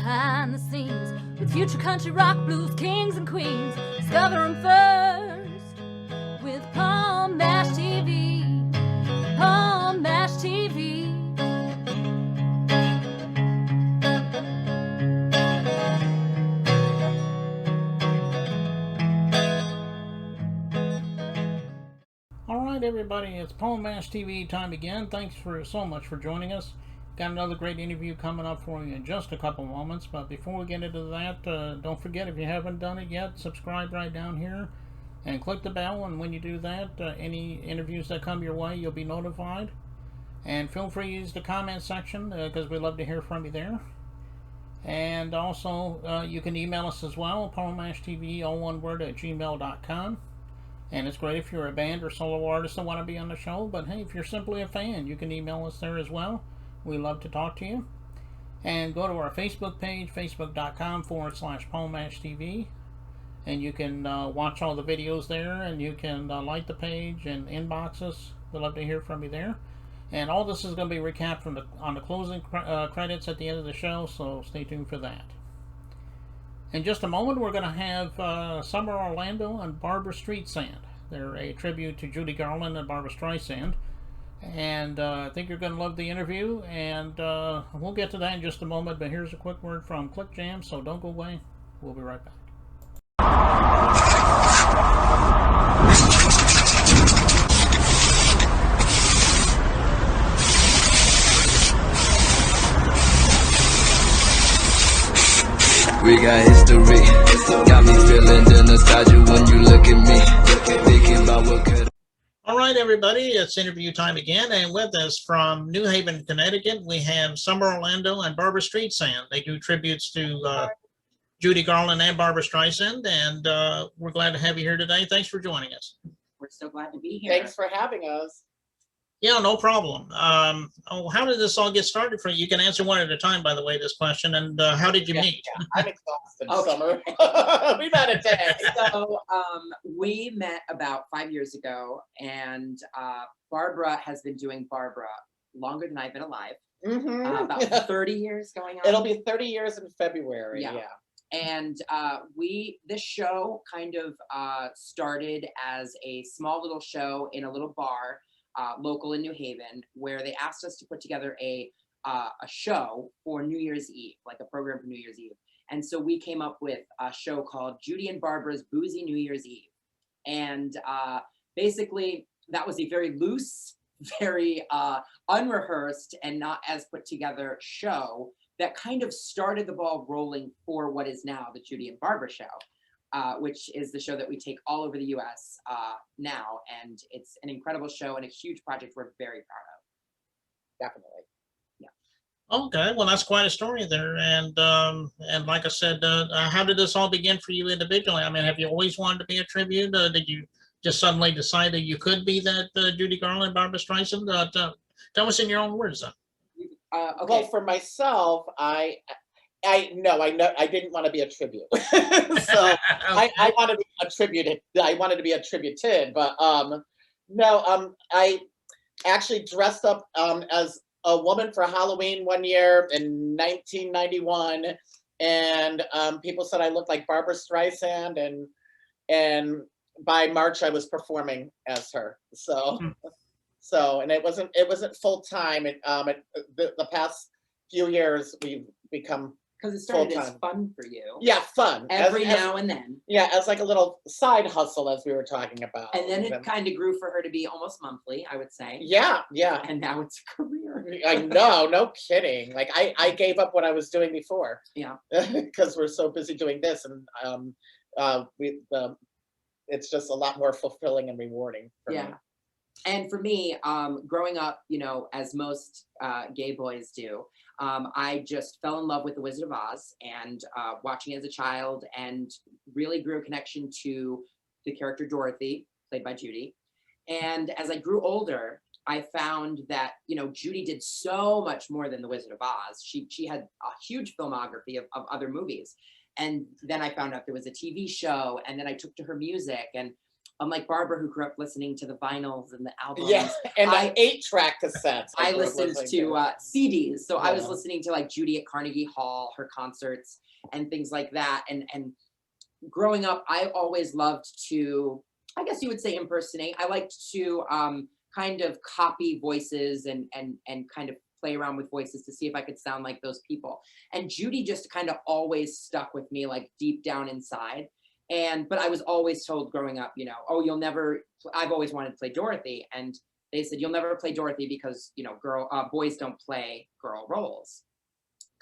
behind the scenes with future country rock blues kings and queens. Discover them first with Palm Mash TV. Palm Mash TV. All right, everybody, it's Palm Mash TV time again. Thanks so much for joining us. Got another great interview coming up for you in just a couple moments, but before we get into that, don't forget, if you haven't done it yet, subscribe right down here and click the bell, and when you do that, any interviews that come your way, you'll be notified. And feel free to use the comment section, because we love to hear from you there. And also, you can email us as well, palmmashtv, all one word, at gmail.com. And it's great if you're a band or solo artist that want to be on the show, but hey, if you're simply a fan, you can email us there as well. We love to talk to you. And go to our Facebook page, facebook.com/PalmMashTV. And you can watch all the videos there, and you can like the page and inbox us. We'd love to hear from you there. And all this is going to be recapped on the closing credits at the end of the show, so stay tuned for that. In just a moment, we're going to have Summer Orlando and Barbra Streetsand. They're a tribute to Judy Garland and Barbra Streisand. And I think you're going to love the interview, and we'll get to that in just a moment, but here's a quick word from Click Jam, so don't go away. We'll be right back. We got history, got me feeling the nostalgia when you look at me, thinking about what could. All right, everybody, it's interview time again, and with us from New Haven, Connecticut, we have Summer Orlando and Barbra Streetsand. They do tributes to Judy Garland and Barbra Streisand, and we're glad to have you here today. Thanks for joining us. We're so glad to be here. Thanks for having us. Yeah, no problem. How did this all get started for you? You can answer one at a time, by the way, this question. And how did you meet? Yeah, I'm exhausted, Okay. Summer. We've had a day. So we met about 5 years ago, and Barbara has been doing Barbra longer than I've been alive. About 30 years going on. It'll be 30 years in February. Yeah. Yeah. And this show kind of started as a small little show in a little bar local in New Haven, where they asked us to put together a show for New Year's Eve, like a program for New Year's Eve. And so we came up with a show called Judy and Barbara's Boozy New Year's Eve. And basically, that was a very loose, very unrehearsed, and not as put together show that kind of started the ball rolling for what is now the Judy and Barbra show. Which is the show that we take all over the U.S. Now, and it's an incredible show and a huge project we're very proud of. Definitely. Yeah. Okay, well, that's quite a story there. And like I said, how did this all begin for you individually? I mean, have you always wanted to be a tribute? Did you just suddenly decide that you could be that Judy Garland, Barbra Streisand? Tell us in your own words, then. Okay. Well, for myself, I didn't want to be a tribute. So I wanted to be attributed. I wanted to be attributed, but I actually dressed up as a woman for Halloween one year in 1991, and people said I looked like Barbra Streisand, and by March I was performing as her. So and it wasn't full time. The past few years we've become. Because it started as full-time. fun for you. Yeah, fun. Every now and then. Yeah, as like a little side hustle, as we were talking about. And then it kind of grew for her to be almost monthly, I would say. Yeah. And now it's a career. I know, no kidding. Like I gave up what I was doing before. Yeah. Because we're so busy doing this, and it's just a lot more fulfilling and rewarding for me. And for me, growing up, as most gay boys do, I just fell in love with The Wizard of Oz, and watching it as a child, and really grew a connection to the character Dorothy, played by Judy. And as I grew older, I found that, Judy did so much more than The Wizard of Oz. She had a huge filmography of other movies. And then I found out there was a TV show, and then I took to her music, and unlike Barbara, who grew up listening to the vinyls and the albums. Yeah, and the 8-track cassettes. I listened to CDs. So I was Yeah. listening to like Judy at Carnegie Hall, her concerts and things like that. And growing up, I always loved to, I guess you would say, impersonate. I liked to kind of copy voices and kind of play around with voices to see if I could sound like those people. And Judy just kind of always stuck with me, like deep down inside. But I was always told growing up, you know, oh, you'll never, I've always wanted to play Dorothy. And they said, you'll never play Dorothy because, you know, boys don't play girl roles.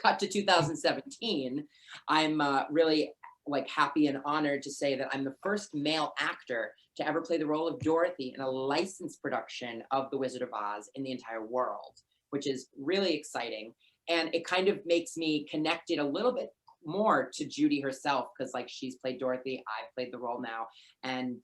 Cut to 2017. I'm really like happy and honored to say that I'm the first male actor to ever play the role of Dorothy in a licensed production of The Wizard of Oz in the entire world, which is really exciting. And it kind of makes me connected a little bit more to Judy herself, because like she's played Dorothy, I've played the role now. And,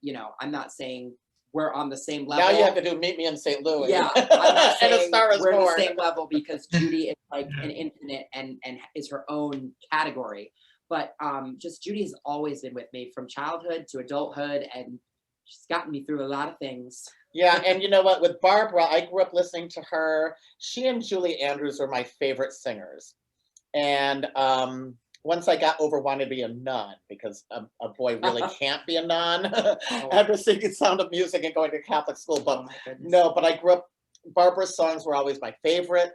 you know, I'm not saying we're on the same level. Now you have to do Meet Me in St. Louis. Yeah, I'm not And A saying Star Is we're Born. the same level, because Judy is like an infinite and is her own category. But just Judy has always been with me from childhood to adulthood, and she's gotten me through a lot of things. Yeah, and you know what? With Barbara, I grew up listening to her. She and Julie Andrews were my favorite singers. And once I got over wanting to be a nun, because a boy really can't be a nun after singing Sound of Music and going to Catholic school. But Oh my goodness. no, but I grew up, Barbara's songs were always my favorite.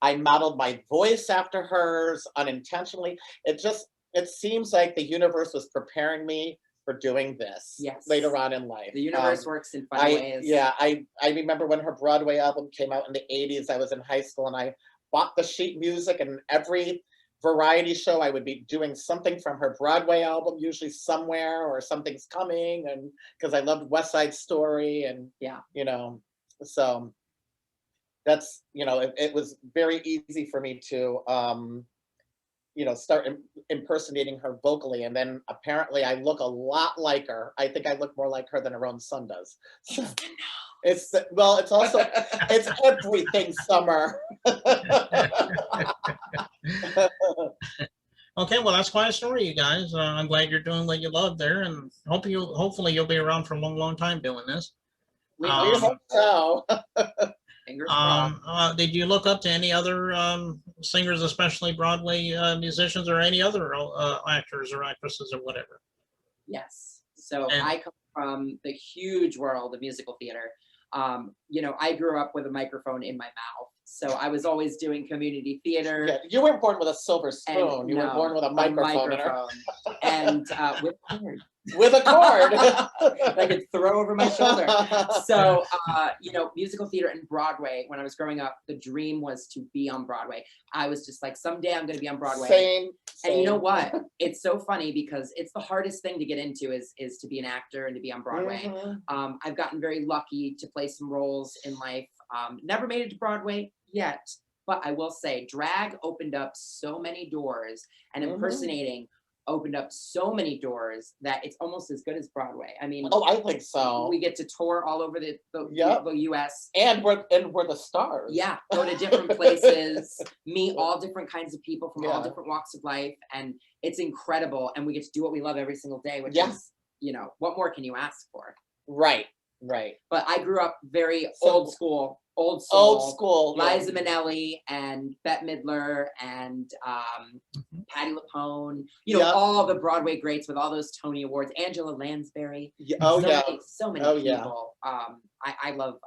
I modeled my voice after hers unintentionally. It seems like the universe was preparing me for doing this later on in life. The universe works in fun ways. Yeah, I remember when her Broadway album came out in the 80s, I was in high school and I bought the sheet music, and every variety show I would be doing something from her Broadway album, usually Somewhere or Something's Coming, and because I loved West Side Story, and you know, so that's, you know, it was very easy for me to you know, start impersonating her vocally. And then apparently I look a lot like her. I think I look more like her than her own son does. So it's also, it's everything Summer. Okay, well, that's quite a story, you guys. I'm glad you're doing what you love there, and hopefully you'll be around for a long, long time doing this. We hope so. Fingers crossed. Did you look up to any other singers, especially Broadway musicians, or any other actors or actresses or whatever? Yes. So I come from the huge world of musical theater. You know, I grew up with a microphone in my mouth. So I was always doing community theater. Yeah, you weren't born with a silver spoon. You were born with a microphone. And with a cord. With a cord. I could throw over my shoulder. So, you know, musical theater and Broadway, when I was growing up, the dream was to be on Broadway. I was just like, someday I'm going to be on Broadway. Same. And you know what? It's so funny because it's the hardest thing to get into is to be an actor and to be on Broadway. Mm-hmm. I've gotten very lucky to play some roles in life. Never made it to Broadway yet, but I will say drag opened up so many doors, and impersonating opened up so many doors that it's almost as good as Broadway. I mean, I think so. We get to tour all over the U.S. And we're the stars. Yeah, go to different places, meet all different kinds of people from all different walks of life, and it's incredible. And we get to do what we love every single day, which is, you know, what more can you ask for? Right. But I grew up very old school. Liza Minnelli and Bette Midler and Patti LuPone, you know, all the Broadway greats with all those Tony Awards. Angela Lansbury. So many people. I love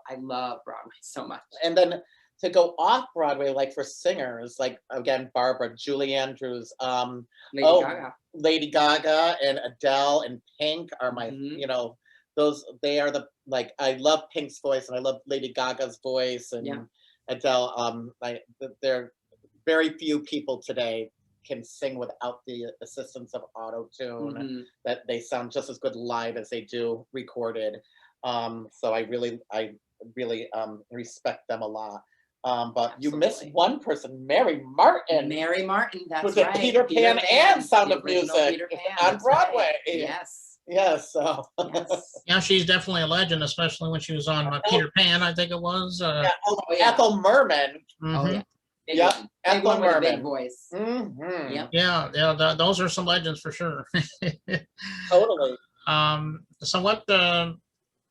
Broadway so much. And then to go off Broadway, like for singers, like again, Barbara, Julie Andrews, Lady Gaga and Adele and Pink are my, you know, they are I love Pink's voice and I love Lady Gaga's voice and Adele. There are very few people today can sing without the assistance of auto-tune, that they sound just as good live as they do recorded. So I really respect them a lot. But you missed one person, Mary Martin. That's who's right. Peter Pan and Sound of Music on Broadway. Yes. Yes. So. Yeah, she's definitely a legend, especially when she was on Peter Pan, I think it was. Ethel Merman. Ethel Merman. Big voice. Yeah, those are some legends for sure. Totally. So what,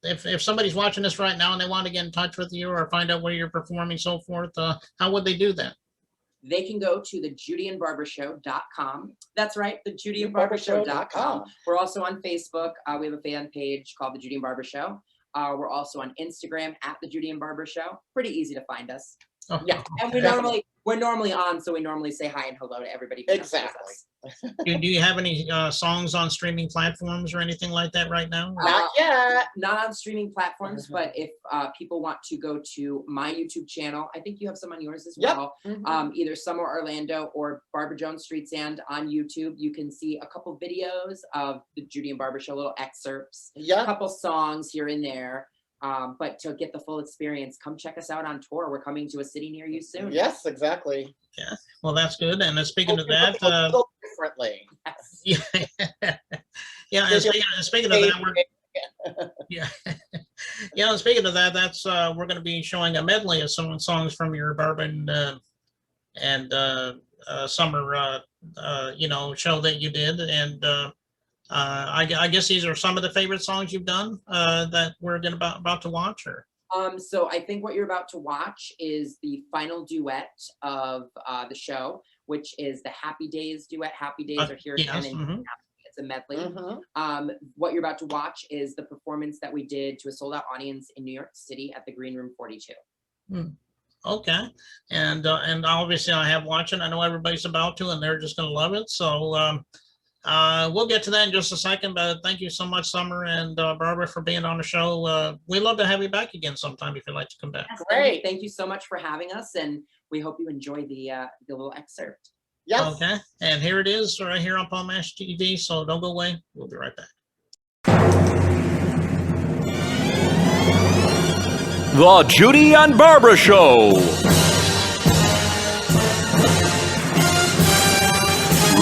if somebody's watching this right now and they want to get in touch with you or find out where you're performing, so forth, how would they do that? They can go to the judyandbarbrashow.com. That's right, the judyandbarbrashow.com. We're also on Facebook. We have a fan page called the Judy and Barbra Show. We're also on Instagram at the Judy and Barbra Show. Pretty easy to find us. Oh, Yeah. And we're normally on, so we normally say hi and hello to everybody. who messages Exactly. us. do you have any songs on streaming platforms or anything like that right now? Not yet. Not on streaming platforms, but if people want to go to my YouTube channel, I think you have some on yours as Yep. well. Mhm. Either Summer Orlando or Barbra Jones Streetsand on YouTube. You can see a couple videos of the Judy and Barbra Show, little excerpts, a Yeah. couple songs here and there. But to get the full experience, come check us out on tour. We're coming to a city near you soon. Yes, exactly. Well, that's good. And speaking of that, A little differently. yeah, yeah. And speaking of that, we're yeah, yeah. And speaking of that, that's we're going to be showing a medley of some songs from your Barbra and Summer, show that you did, and I guess these are some of the favorite songs you've done that we're about to watch, or. So I think what you're about to watch is the final duet of the show, which is the Happy Days duet. Happy Days are here again, Yes, and mhm. it's a medley. Mhm. What you're about to watch is the performance that we did to a sold-out audience in New York City at the Green Room 42. Okay, and obviously I have watching. I know everybody's about to, and they're just going to love it. So we'll get to that in just a second. But thank you so much, Summer and Barbra, for being on the show. We'd love to have you back again sometime if you'd like to come back. Great. Thank you so much for having us, and we hope you enjoy the little excerpt. Yes. Okay, and here it is right here on Palm Ash TV. So don't go away. We'll be right back. The Judy and Barbra Show.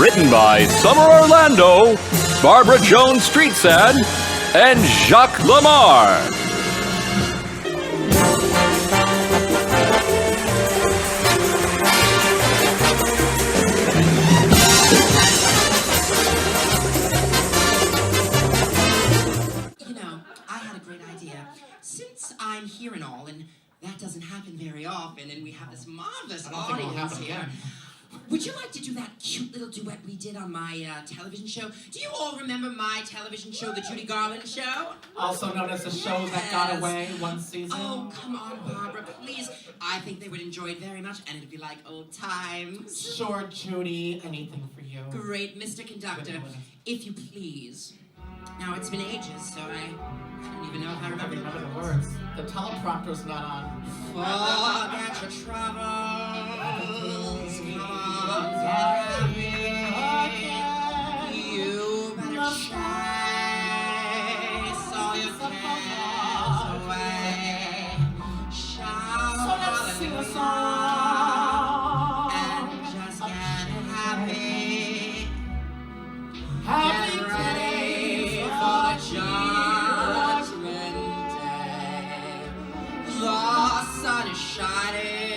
Written by Summer Orlando, Barbra Jones Streetsand, and Jacques Lamar. You know, I had a great idea. Since I'm here and all, and that doesn't happen very often, and we have this marvelous audience here, would you like to do that cute little duet we did on my television show? Do you all remember my television show, The Judy Garland Show? Also known as the show that got away one season. Oh, come on, Barbra, please. I think they would enjoy it very much, and it'd be like old times. Sure, Judy, anything for you. Great, Mr. Conductor, if you please. Now, it's been ages, so I don't even know if I remember Remember the words. The teleprompter's not on. Forget your troubles, come on, you better chase all your cares away. Shout So let's sing a song. and just get happy. Happy Get ready days for the of judgment day. The sun is shining.